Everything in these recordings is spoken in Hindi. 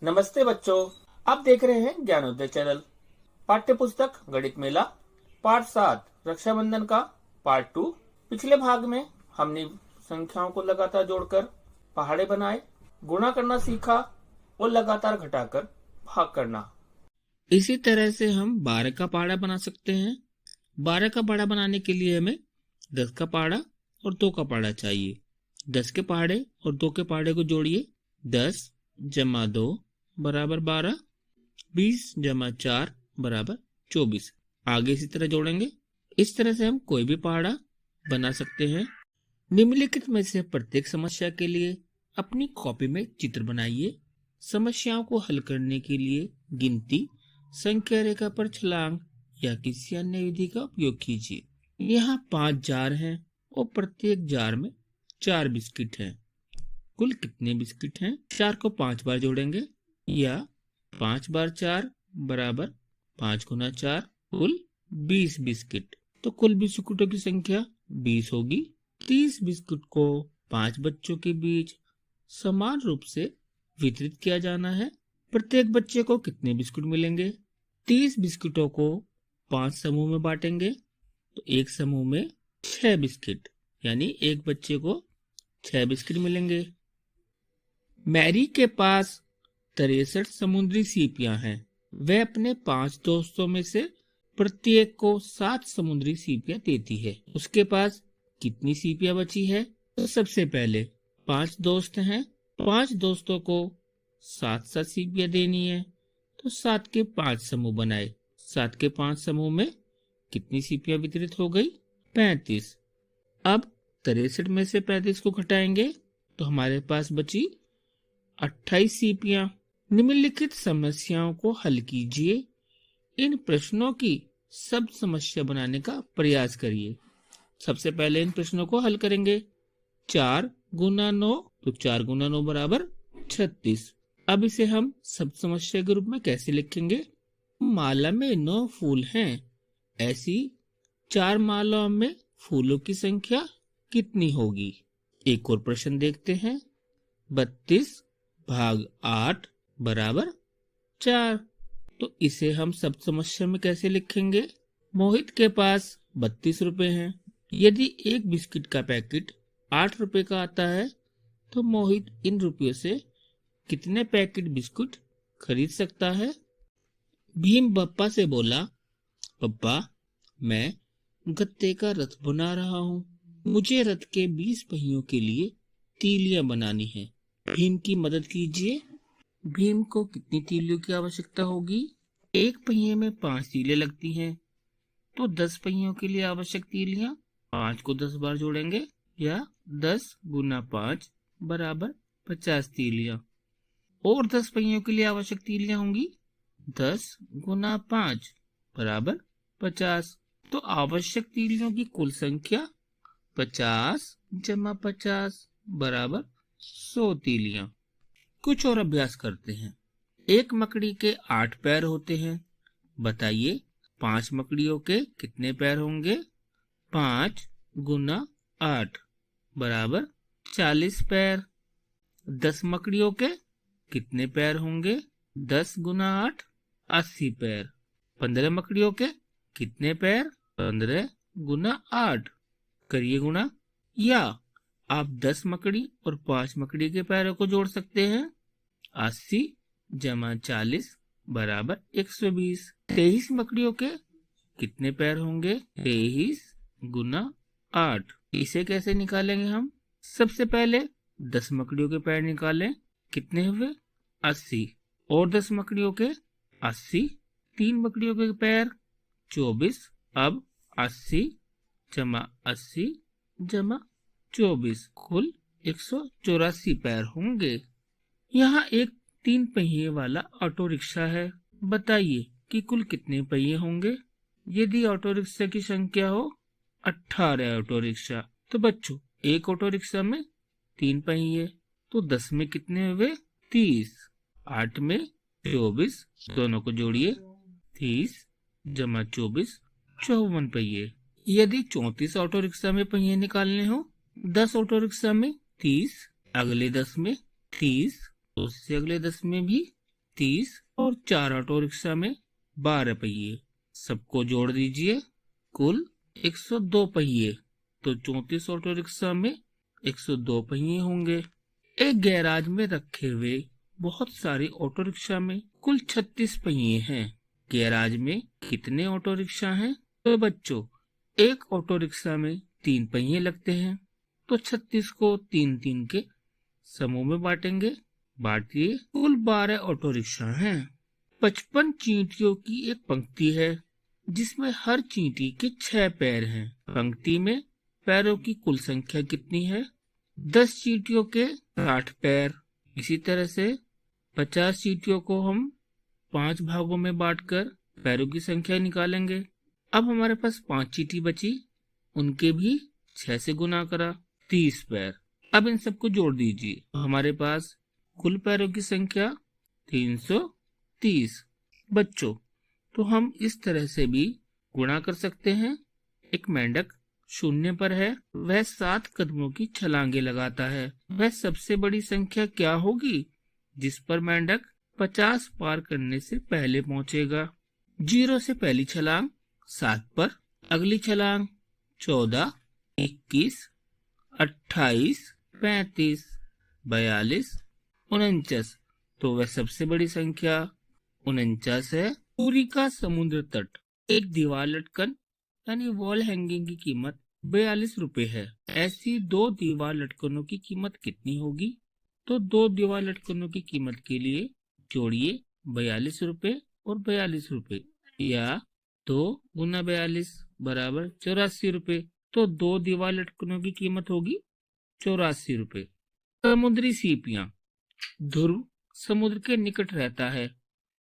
नमस्ते बच्चों, आप देख रहे हैं ज्ञानोदय चैनल। पाठ्य पुस्तक गणित मेला पाठ 7 रक्षाबंधन का पार्ट 2। पिछले भाग में हमने संख्याओं को लगातार जोड़कर पहाड़े बनाए, गुणा करना सीखा और लगातार घटाकर भाग करना। इसी तरह से हम 12 का पहाड़ा बना सकते हैं। 12 का पहाड़ा बनाने के लिए हमें 10 का पहाड़ा और 2 का पहाड़ा चाहिए। 10 के पहाड़े और 2 के पहाड़े को जोड़िए। 10 जमा 2 बराबर 12, 20 जमा 4 बराबर 24। आगे इसी तरह जोड़ेंगे। इस तरह से हम कोई भी पहाड़ा बना सकते हैं। निम्नलिखित में से प्रत्येक समस्या के लिए अपनी कॉपी में चित्र बनाइए। समस्याओं को हल करने के लिए गिनती, संख्या रेखा पर छलांग या किसी अन्य विधि का उपयोग कीजिए। यहाँ 5 जार हैं और प्रत्येक जार में 4 बिस्किट हैं। कुल कितने बिस्किट हैं? 4 को 5 बार जोड़ेंगे या 5 बार 4 बराबर 5 गुना 4, कुल 20 बिस्किट। तो कुल बिस्कुटों की संख्या 20 होगी। 30 बिस्कुट को 5 बच्चों के बीच समान रूप से वितरित किया जाना है। प्रत्येक बच्चे को कितने बिस्कुट मिलेंगे? 30 बिस्कुटों को 5 समूह में बांटेंगे तो एक समूह में 6 बिस्किट, यानी एक बच्चे को 6 बिस्किट मिलेंगे। मैरी के पास 63 समुद्री सीपियां हैं। वह अपने 5 दोस्तों में से प्रत्येक को 7 समुद्री सीपियां देती है। उसके पास कितनी सीपियां बची है? तो सबसे पहले 5 दोस्त हैं, 5 दोस्तों को 7-7 सीपियां देनी है तो 7 के 5 समूह बनाए। 7 के 5 समूह में कितनी सीपियां वितरित हो गई? 35। अब 63 में से 35 को घटाएंगे तो हमारे पास बची 28 सीपियां। निम्नलिखित समस्याओं को हल कीजिए। इन प्रश्नों की सब समस्या बनाने का प्रयास करिए। सबसे पहले इन प्रश्नों को हल करेंगे। 4 गुना 9 तो 4 गुना 9 बराबर 36। अब इसे हम सब समस्या के रूप में कैसे लिखेंगे? माला में 9 फूल हैं, ऐसी 4 मालाओं में फूलों की संख्या कितनी होगी? एक और प्रश्न देखते हैं। 32 भाग 8 बराबर 4। तो इसे हम सब समस्या में कैसे लिखेंगे? मोहित के पास 32 रुपए हैं। यदि एक बिस्किट का पैकेट 8 रुपए का आता है तो मोहित इन रुपयों से कितने पैकेट बिस्कुट खरीद सकता है? भीम पप्पा से बोला, पप्पा मैं गत्ते का रथ बना रहा हूँ। मुझे रथ के 20 पहियों के लिए तीलियां बनानी है। भीम की मदद कीजिए। भीम को कितनी तीलियों की आवश्यकता होगी? एक पहिए में 5 तीलियां लगती हैं तो 10 पहियों के लिए आवश्यक तीलियां 5 को 10 बार जोड़ेंगे या 10 गुना 5 बराबर 50 तीलियां। और 10 पहियों के लिए आवश्यक तीलियां होंगी 10 गुना 5 बराबर 50। तो आवश्यक तीलियों की कुल संख्या 50 जमा 50 बराबर 100 तीलियां। कुछ और अभ्यास करते हैं। एक मकड़ी के 8 पैर होते हैं। बताइए 5 मकड़ियों के कितने पैर होंगे? 5 गुना 8 बराबर 40 पैर। 10 मकड़ियों के कितने पैर होंगे? 10 गुना 8 80 पैर। 15 मकड़ियों के कितने पैर? 15 गुना 8। करिए गुणा। या आप 10 मकड़ी और 5 मकड़ी के पैरों को जोड़ सकते हैं। 80 जमा 40 बराबर 120। 23 मकड़ियों के कितने पैर होंगे? 23 गुना 8। इसे कैसे निकालेंगे हम? सबसे पहले 10 मकड़ियों के पैर निकालें। कितने हुए? 80। और 10 मकड़ियों के 80। 3 मकड़ियों के पैर 24। अब 80 जमा 80 जमा 24 कुल 184 पैर होंगे। यहाँ एक 3 पहिए वाला ऑटो रिक्शा है। बताइए कि कुल कितने पहिए होंगे? यदि ऑटो रिक्शा की संख्या हो 18 ऑटो रिक्शा तो बच्चों एक ऑटो रिक्शा में 3 पहिए तो 10 में कितने हुए? 30। 8 में 24, दोनों को जोड़िए। 30 जमा 24 54 पहिए। यदि 34 ऑटो रिक्शा में पहिए निकालने हो, 10 ऑटो रिक्शा में 30, अगले 10 में 30, उससे अगले 10 में भी 30 और 4 ऑटो रिक्शा में 12 पहिए। सबको जोड़ दीजिए, कुल 102 पहिए। तो 34 ऑटो रिक्शा में 102 पहिए होंगे। एक गैराज में रखे हुए बहुत सारे ऑटो रिक्शा में कुल 36 पहिए हैं। गैराज में कितने ऑटो रिक्शा हैं? तो बच्चों, एक ऑटो रिक्शा में 3 पहिए लगते हैं, तो 36 को 3-3 के समूह में बांटेंगे। बांटिए, कुल 12 ऑटो रिक्शा हैं। 55 चींटियों की एक पंक्ति है जिसमें हर चींटी के 6 पैर हैं। पंक्ति में पैरों की कुल संख्या कितनी है? 10 चींटियों के 60 पैर। इसी तरह से 50 चींटियों को हम 5 भागों में बांटकर पैरों की संख्या निकालेंगे। अब हमारे पास 5 चींटी बची, उनके भी 6 से गुना करा, 30 पैर। अब इन सबको जोड़ दीजिए, हमारे पास कुल पैरों की संख्या 330। बच्चों, तो हम इस तरह से भी गुणा कर सकते हैं। एक मेंढक शून्य पर है, वह 7 कदमों की छलांगे लगाता है। वह सबसे बड़ी संख्या क्या होगी जिस पर मेंढक 50 पार करने से पहले पहुंचेगा? 0 से पहली छलांग 7 पर, अगली छलांग 14, 21, 28, 35, 42, 49। तो वह सबसे बड़ी संख्या 49 है। पुरी का समुद्र तट, एक दीवार लटकन यानी वॉल हैंगिंग की कीमत 42 रुपए है। ऐसी 2 दीवार लटकनों की कीमत कितनी होगी? तो 2 दीवार लटकनों की कीमत के लिए जोड़िए 42 रुपए और 42 रुपए, या 2 गुना 42 बराबर 84 रुपए। तो 2 दीवार लटकनों की कीमत होगी 84 रुपए। समुद्री सीपियां। ध्रुव समुद्र के निकट रहता है।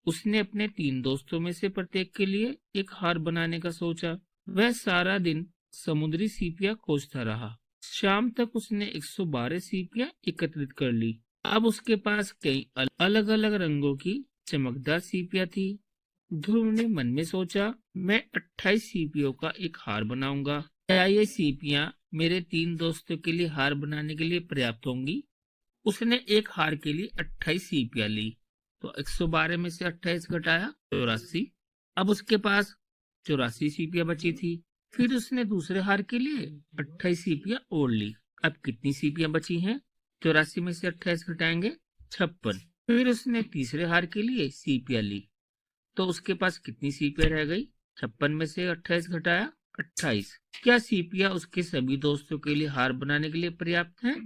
उसने अपने 3 दोस्तों में से प्रत्येक के लिए एक हार बनाने का सोचा। वह सारा दिन समुद्री सीपियां खोजता रहा। शाम तक उसने 112 सीपियां एकत्रित कर ली। अब उसके पास कई अलग अलग रंगों की चमकदार सीपियां थी। ध्रुव ने मन में सोचा, मैं 28 सीपियों का एक हार बनाऊंगा। क्या ये सीपियां मेरे 3 दोस्तों के लिए हार बनाने के लिए पर्याप्त होंगी? उसने एक हार के लिए 28 सीपियां ली, तो 112 में से 28 घटाया 84। अब उसके पास 84 सीपियां बची थी। फिर उसने दूसरे हार के लिए 28 सीपियां और ली। अब कितनी सीपियां बची हैं? 84 में से 28 घटाएंगे 56। फिर उसने तीसरे हार के लिए सीपियां ली, तो उसके पास कितनी सीपियां रह गई? 56 में से 28 घटाया 28। क्या सीपियां उसके सभी दोस्तों के लिए हार बनाने के लिए पर्याप्त हैं?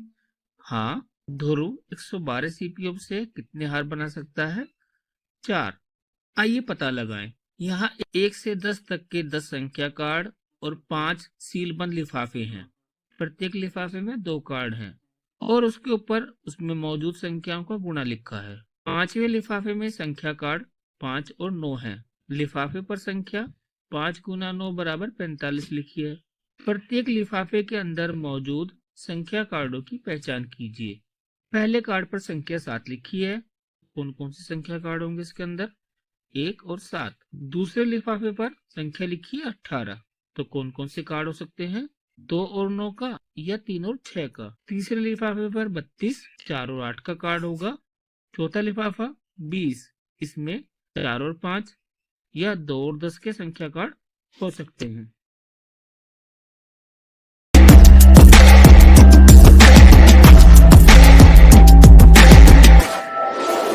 हाँ। ध्रुव 112 सीपियों से कितने हार बना सकता है? 4। आइए पता लगाएं। यहाँ 1 से 10 तक के 10 संख्या कार्ड और 5 सीलबंद लिफाफे हैं। प्रत्येक लिफाफे में 2 कार्ड हैं और उसके ऊपर उसमें मौजूद संख्याओं का गुणा लिखा है। 5वें लिफाफे में संख्या कार्ड 5 और 9 है। लिफाफे पर संख्या 5 गुना 9 बराबर 45 लिखी है। प्रत्येक लिफाफे के अंदर मौजूद संख्या कार्डों की पहचान कीजिए। पहले कार्ड पर संख्या 7 लिखी है। कौन कौन से संख्या कार्ड होंगे इसके अंदर? 1 और 7। दूसरे लिफाफे पर संख्या लिखी है 18। तो कौन कौन से कार्ड हो सकते हैं? 2 और 9 का, या 3 और 6 का। तीसरे लिफाफे पर 32, 4 और 8 का कार्ड होगा। चौथा लिफाफा 20, इसमें 4 और 5 या 2 और 10 के संख्या कार्ड हो सकते हैं।